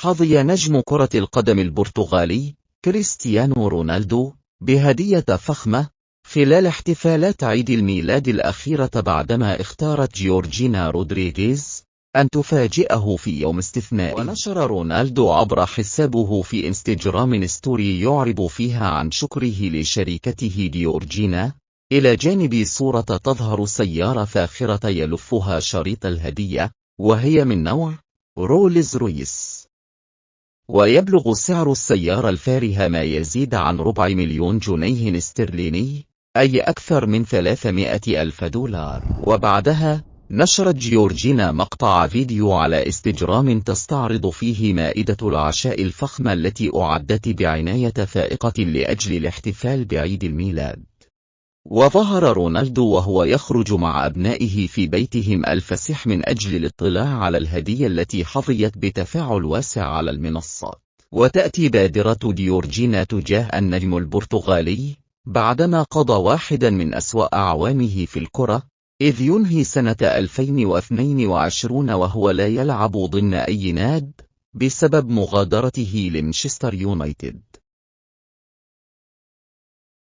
حظي نجم كرة القدم البرتغالي كريستيانو رونالدو بهدية فخمة خلال احتفالات عيد الميلاد الأخيرة بعدما اختارت جيورجينا رودريغيز أن تفاجئه في يوم استثنائي. ونشر رونالدو عبر حسابه في انستغرام ستوري يعرب فيها عن شكره لشريكته جيورجينا، إلى جانب صورة تظهر سيارة فاخرة يلفها شريط الهدية، وهي من نوع رولز رويس، ويبلغ سعر السيارة الفارهة ما يزيد عن 400,000 جنيه استرليني، أي أكثر من 300,000 دولار. وبعدها نشرت جيورجينا مقطع فيديو على انستغرام تستعرض فيه مائدة العشاء الفخمة التي أعدت بعناية فائقة لأجل الاحتفال بعيد الميلاد. وظهر رونالدو وهو يخرج مع أبنائه في بيتهم الفسيح من أجل الاطلاع على الهدية التي حظيت بتفاعل واسع على المنصات. وتأتي بادرة جيورجينا تجاه النجم البرتغالي بعدما قضى واحدا من أسوأ أعوامه في الكرة، إذ ينهي سنة 2022 وهو لا يلعب ضمن أي ناد بسبب مغادرته لمانشستر يونايتد.